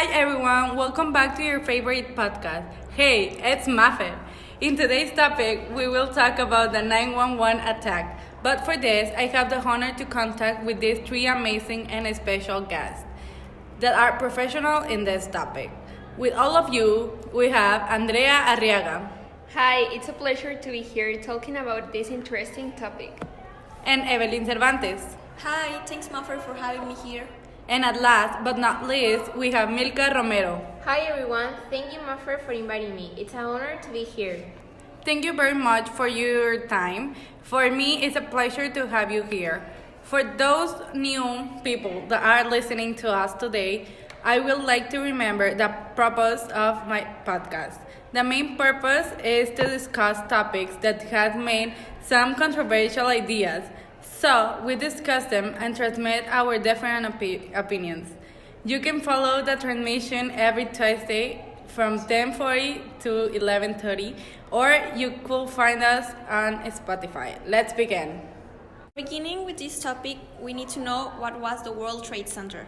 Hi everyone, welcome back to your favorite podcast. Hey, it's MaFer. In today's topic, we will talk about the 911 attack. But for this, I have the honor to contact with these three amazing and special guests that are professional in this topic. With all of you, we have Andrea Arriaga Hi, it's a pleasure to be here talking about this interesting topic. and Evelyn Cervantes. Hi, thanks MaFer for having me here. And at last but not least, we have Milca Romero. Hi everyone, thank you MaFer for inviting me. It's an honor to be here. Thank you very much for your time. For me, it's a pleasure to have you here. For those new people that are listening to us today, I would like to remember the purpose of my podcast. The main purpose is to discuss topics that have made some controversial ideas. So, we discuss them and transmit our different opinions. You can follow the transmission every Tuesday from 10:40 to 11:30, or you could find us on Spotify. Let's begin. Beginning with this topic, we need to know what was the World Trade Center.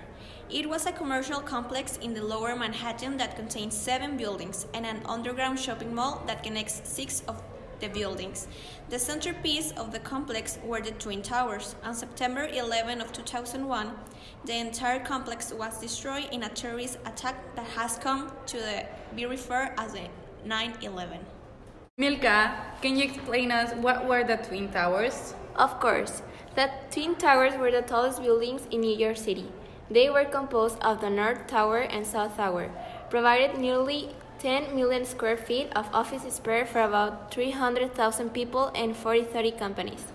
It was a commercial complex in the lower Manhattan that contains 7 buildings and an underground shopping mall that connects 6 of the buildings. The centerpiece of the complex were the Twin Towers. On September 11 of 2001, the entire complex was destroyed in a terrorist attack that has come to be referred as the 9/11. Milka, can you explain us what were the Twin Towers? Of course, the Twin Towers were the tallest buildings in New York City. They were composed of the North Tower and South Tower, provided nearly 10 million square feet of office space for about 300,000 people and 30 companies.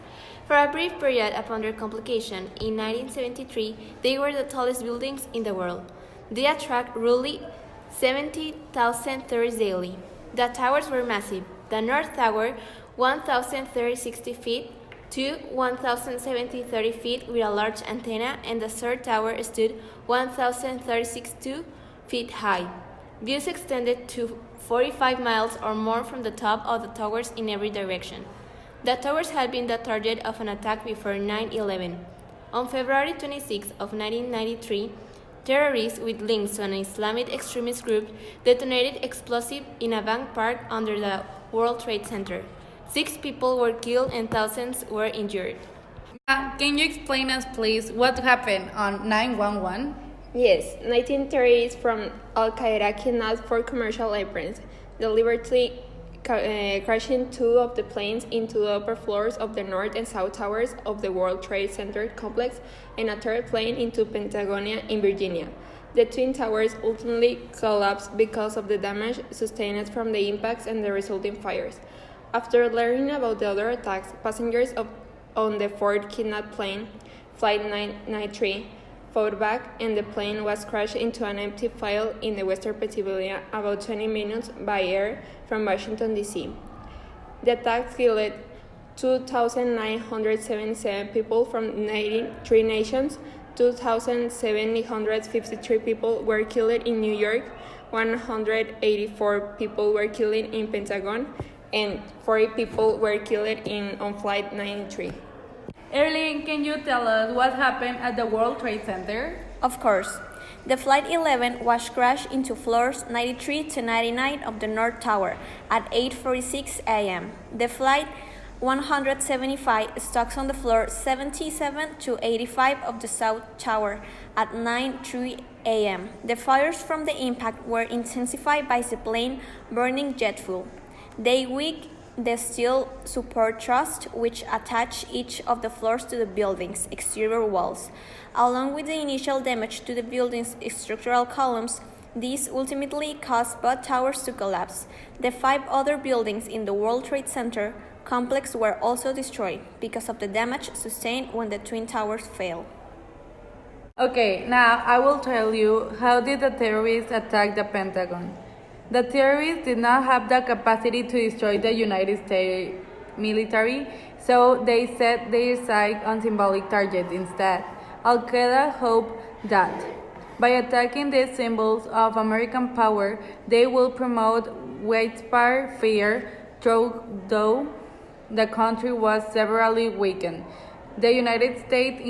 For a brief period upon their completion, in 1973, they were the tallest buildings in the world. They attract roughly 70,000 tourists daily. The towers were massive. The North Tower, 1,060 feet, to 1,070 feet with a large antenna, and the third tower stood 1,032 feet high. Views extended to 45 miles or more from the top of the towers in every direction. The towers had been the target of an attack before 9/11. On February 26 of 1993, terrorists with links to an Islamic extremist group detonated explosives in a bank park under the World Trade Center. 6 people were killed and thousands were injured. Can you explain us, please, what happened on 911? Yes, 19 terrorists from Al Qaeda kidnapped 4 commercial airplanes, deliberately crashing 2 of the planes into the upper floors of the North and South Towers of the World Trade Center complex and a third plane into Pentagonia in Virginia. The Twin Towers ultimately collapsed because of the damage sustained from the impacts and the resulting fires. After learning about the other attacks, passengers on the fourth kidnapped plane, Flight 993, fought back and the plane was crashed into an empty field in the western Pennsylvania about 20 minutes by air from Washington, D.C. The attack killed 2,977 people from 3 nations, 2,753 people were killed in New York, 184 people were killed in Pentagon, and 40 people were killed on Flight 93. Evelyn, can you tell us what happened at the World Trade Center? Of course. The Flight 11 was crashed into floors 93 to 99 of the North Tower at 8:46 a.m. The Flight 175 stocks on the floor 77 to 85 of the South Tower at 9:03 a.m. The fires from the impact were intensified by the plane burning jet fuel. They weakened the steel support truss which attached each of the floors to the building's exterior walls. Along with the initial damage to the building's structural columns, these ultimately caused both towers to collapse. The 5 other buildings in the World Trade Center complex were also destroyed because of the damage sustained when the Twin Towers fell. Okay, now I will tell you how did the terrorists attack the Pentagon. The terrorists did not have the capacity to destroy the United States military, so they set their sights on symbolic targets instead. Al-Qaeda hoped that by attacking these symbols of American power, they will promote widespread fear, though the country was severely weakened. The United States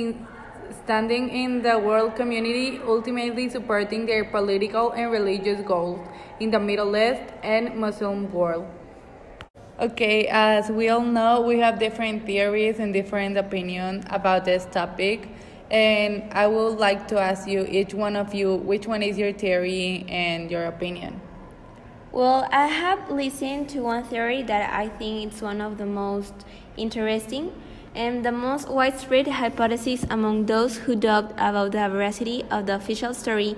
standing in the world community, ultimately supporting their political and religious goals in the Middle East and Muslim world. Okay, as we all know, we have different theories and different opinions about this topic. And I would like to ask you, each one of you, which one is your theory and your opinion? Well, I have listened to one theory that I think it's one of the most interesting and the most widespread hypothesis among those who doubt about the veracity of the official story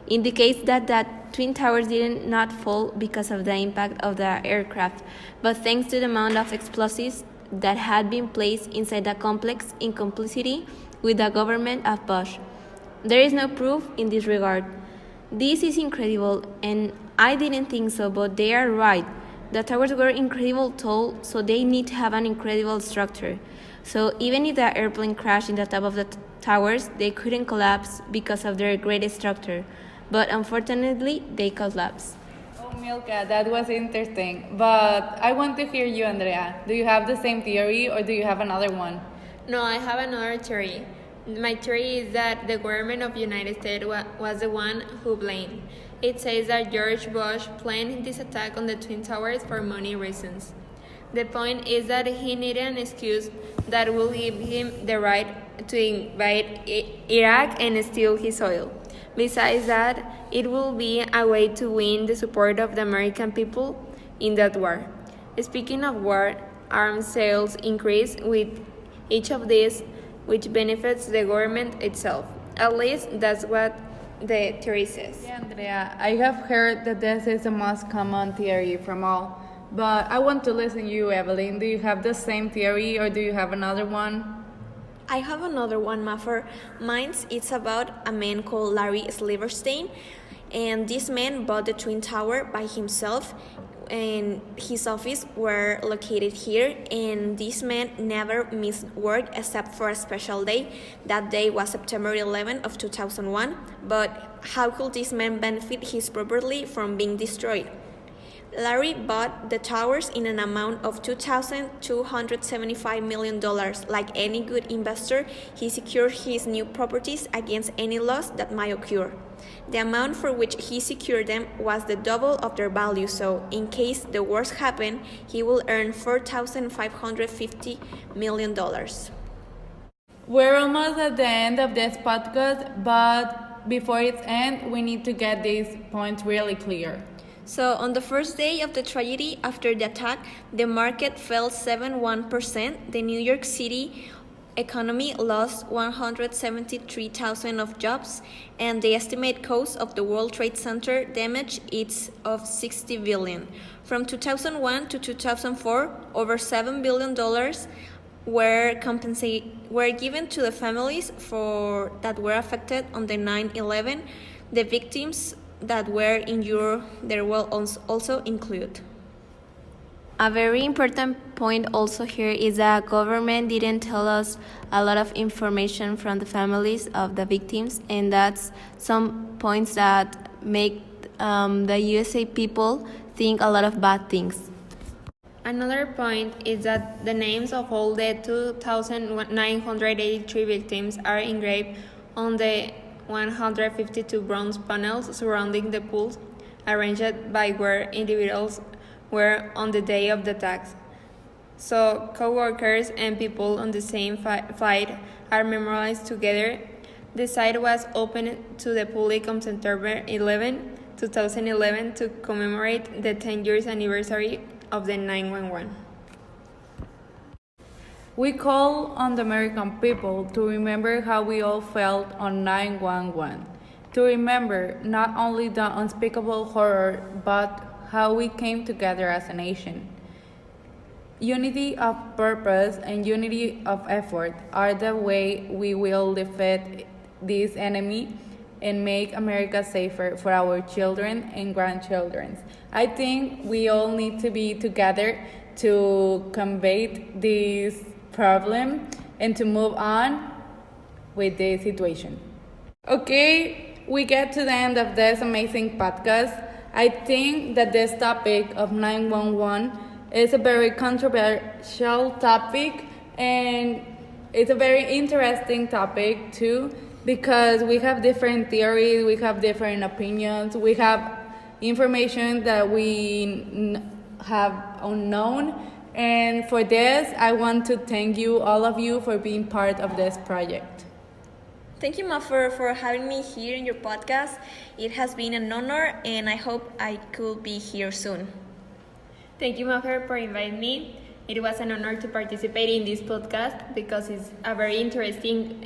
indicates that Twin Towers did not fall because of the impact of the aircraft, but thanks to the amount of explosives that had been placed inside the complex in complicity with the government of Bush. There is no proof in this regard. This is incredible, and I didn't think so, but they are right. The towers were incredibly tall, so they need to have an incredible structure. So even if the airplane crashed in the top of the towers, they couldn't collapse because of their great structure. But unfortunately, they collapsed. Oh, Milka, that was interesting. But I want to hear you, Andrea. Do you have the same theory or do you have another one? No, I have another theory. My theory is that the government of the United States was the one who blamed. It says that George Bush planned this attack on the Twin Towers for money reasons. The point is that he needed an excuse that will give him the right to invade Iraq and steal his oil. Besides that, it will be a way to win the support of the American people in that war. Speaking of war, arms sales increase with each of these, which benefits the government itself. At least that's what the theory says. Yeah, Andrea, I have heard that this is the most common theory from all. But I want to listen to you, Evelyn. Do you have the same theory or do you have another one? I have another one, MaFer. Mine's it's about a man called Larry Silverstein, and this man bought the Twin Tower by himself, and his office were located here, and this man never missed work except for a special day. That day was September 11 of 2001, but how could this man benefit his property from being destroyed? Larry bought the towers in an amount of $2,275 million. Like any good investor, he secured his new properties against any loss that might occur. The amount for which he secured them was the double of their value, so in case the worst happened, he will earn $4,550 million. We're almost at the end of this podcast, but before its end, we need to get these points really clear. So, on the first day of the tragedy after the attack, the market fell 7.1%. The New York City economy lost 173,000 of jobs, and the estimated cost of the World Trade Center damage is of $60 billion. From 2001 to 2004, over $7 billion were given to the families that were affected on the 9/11. The victims that were injured there will also include. A very important point also here is that government didn't tell us a lot of information from the families of the victims, and that's some points that make the USA people think a lot of bad things. Another point is that the names of all the 2,983 victims are engraved on the 152 bronze panels surrounding the pools, arranged by where individuals were on the day of the attacks. So co-workers and people on the same flight are memorialized together. The site was opened to the public on September 11, 2011 to commemorate the 10 years anniversary of the 9/11. We call on the American people to remember how we all felt on 9/11, to remember not only the unspeakable horror, but how we came together as a nation. Unity of purpose and unity of effort are the way we will defeat this enemy and make America safer for our children and grandchildren. I think we all need to be together to combat this problem and to move on with the situation. Okay, we get to the end of this amazing podcast. I think that this topic of 911 is a very controversial topic, and it's a very interesting topic too because we have different theories, we have different opinions, we have information that we have unknown. And for this, I want to thank you, all of you, for being part of this project. Thank you, MaFer, for having me here in your podcast. It has been an honor, and I hope I could be here soon. Thank you, MaFer, for inviting me. It was an honor to participate in this podcast because it's a very interesting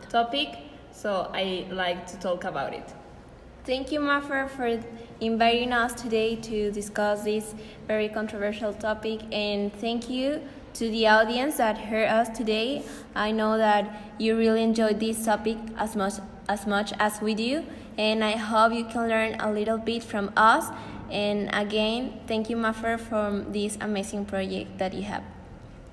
topic, so I like to talk about it. Thank you, MaFer, for inviting us today to discuss this very controversial topic, and thank you to the audience that heard us today. I know that you really enjoyed this topic as much as we do, and I hope you can learn a little bit from us. And again, thank you, MaFer, for this amazing project that you have.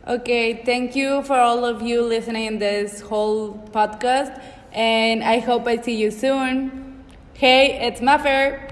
Okay, thank you for all of you listening this whole podcast, and I hope I see you soon. Hey, it's MaFer.